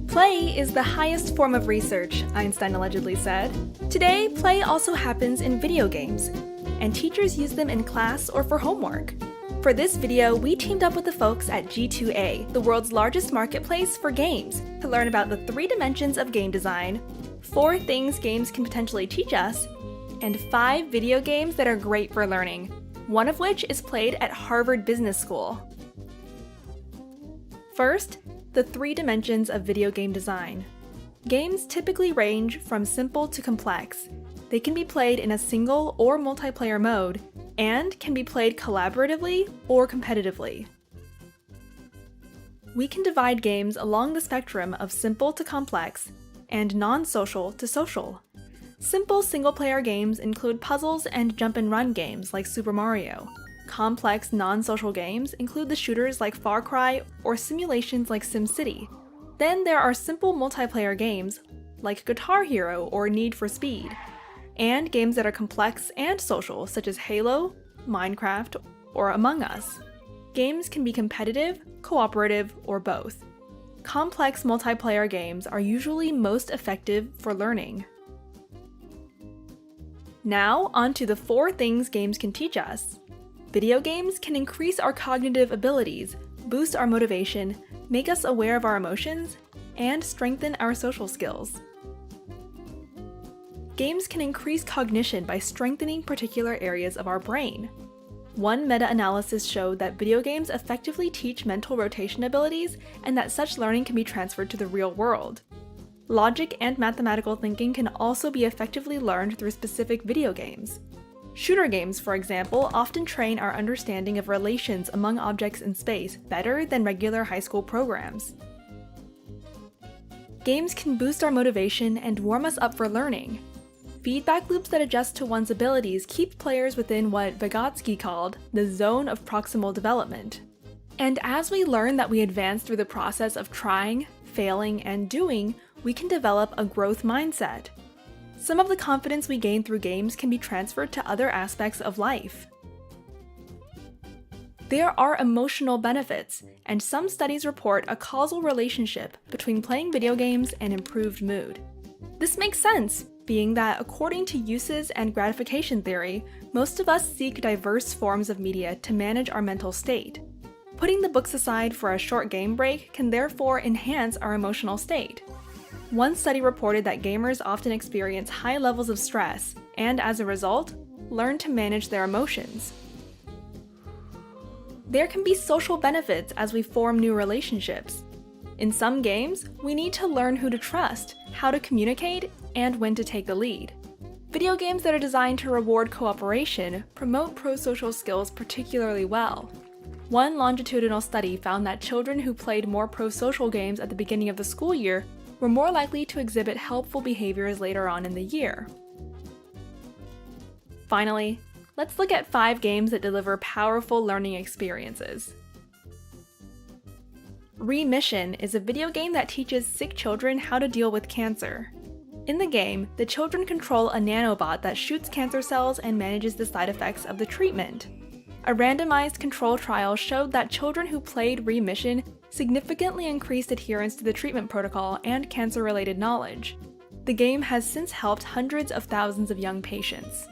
Play is the highest form of research, Einstein allegedly said. Today, play also happens in video games, and teachers use them in class or for homework. For this video, we teamed up with the folks at G2A, the world's largest marketplace for games, to learn about the 3 dimensions of game design, 4 things games can potentially teach us, and 5 video games that are great for learning, one of which is played at Harvard Business School. First, the 3 dimensions of video game design. Games typically range from simple to complex. They can be played in a single or multiplayer mode, and can be played collaboratively or competitively. We can divide games along the spectrum of simple to complex, and non-social to social. Simple single-player games include puzzles and jump-and-run games like Super Mario. Complex non-social games include the shooters like Far Cry or simulations like SimCity. Then there are simple multiplayer games like Guitar Hero or Need for Speed, and games that are complex and social such as Halo, Minecraft, or Among Us. Games can be competitive, cooperative, or both. Complex multiplayer games are usually most effective for learning. Now, on to the 4 things games can teach us. Video games can increase our cognitive abilities, boost our motivation, make us aware of our emotions, and strengthen our social skills. Games can increase cognition by strengthening particular areas of our brain. One meta-analysis showed that video games effectively teach mental rotation abilities and that such learning can be transferred to the real world. Logic and mathematical thinking can also be effectively learned through specific video games. Shooter games, for example, often train our understanding of relations among objects in space better than regular high school programs. Games can boost our motivation and warm us up for learning. Feedback loops that adjust to one's abilities keep players within what Vygotsky called the zone of proximal development. And as we learn that we advance through the process of trying, failing, and doing, we can develop a growth mindset. Some of the confidence we gain through games can be transferred to other aspects of life. There are emotional benefits, and some studies report a causal relationship between playing video games and improved mood. This makes sense, being that according to uses and gratification theory, most of us seek diverse forms of media to manage our mental state. Putting the books aside for a short game break can therefore enhance our emotional state. One study reported that gamers often experience high levels of stress, and as a result, learn to manage their emotions. There can be social benefits as we form new relationships. In some games, we need to learn who to trust, how to communicate, and when to take the lead. Video games that are designed to reward cooperation promote pro-social skills particularly well. One longitudinal study found that children who played more pro-social games at the beginning of the school year were more likely to exhibit helpful behaviors later on in the year. Finally, let's look at 5 games that deliver powerful learning experiences. Remission is a video game that teaches sick children how to deal with cancer. In the game, the children control a nanobot that shoots cancer cells and manages the side effects of the treatment. A randomized control trial showed that children who played Remission significantly increased adherence to the treatment protocol and cancer-related knowledge. The game has since helped hundreds of thousands of young patients.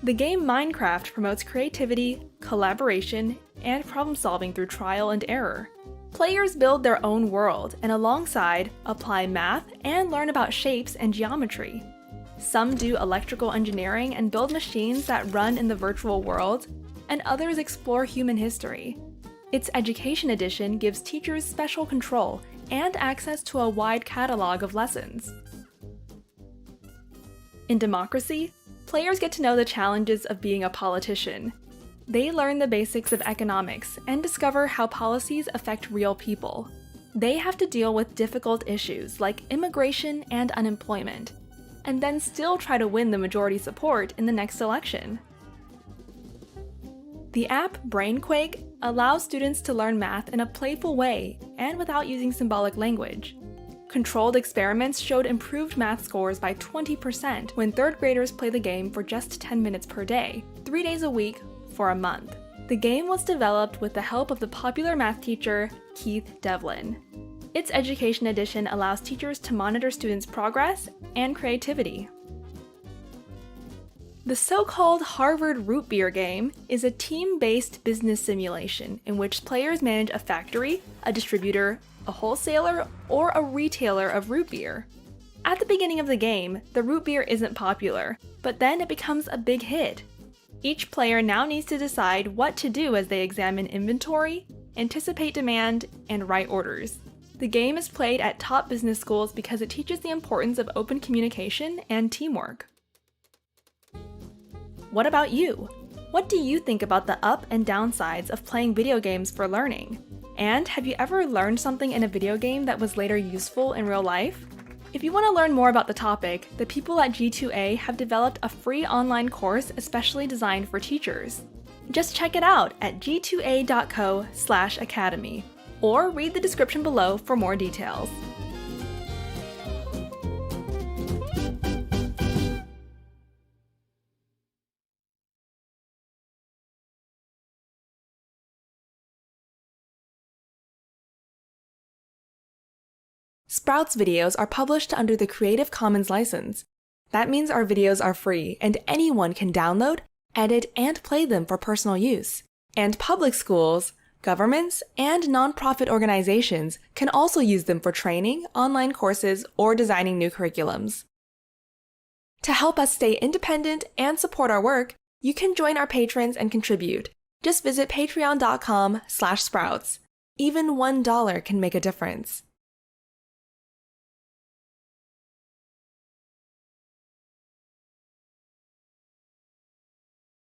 The game Minecraft promotes creativity, collaboration, and problem-solving through trial and error. Players build their own world and alongside apply math and learn about shapes and geometry. Some do electrical engineering and build machines that run in the virtual world, and others explore human history. Its Education Edition gives teachers special control and access to a wide catalog of lessons. In Democracy, players get to know the challenges of being a politician. They learn the basics of economics and discover how policies affect real people. They have to deal with difficult issues like immigration and unemployment, and then still try to win the majority support in the next election. The app Brainquake allows students to learn math in a playful way and without using symbolic language. Controlled experiments showed improved math scores by 20% when 3rd graders play the game for just 10 minutes per day, 3 days a week, for a month. The game was developed with the help of the popular math teacher Keith Devlin. Its Education Edition allows teachers to monitor students' progress and creativity. The so-called Harvard Root Beer game is a team-based business simulation in which players manage a factory, a distributor, a wholesaler, or a retailer of root beer. At the beginning of the game, the root beer isn't popular, but then it becomes a big hit. Each player now needs to decide what to do as they examine inventory, anticipate demand, and write orders. The game is played at top business schools because it teaches the importance of open communication and teamwork. What about you? What do you think about the up and downsides of playing video games for learning? And have you ever learned something in a video game that was later useful in real life? If you want to learn more about the topic, the people at G2A have developed a free online course especially designed for teachers. Just check it out at g2a.co/academy, or read the description below for more details. Sprouts videos are published under the Creative Commons license. That means our videos are free and anyone can download, edit, and play them for personal use. And public schools, governments, and nonprofit organizations can also use them for training, online courses, or designing new curriculums. To help us stay independent and support our work, you can join our patrons and contribute. Just visit patreon.com/sprouts. Even $1 can make a difference.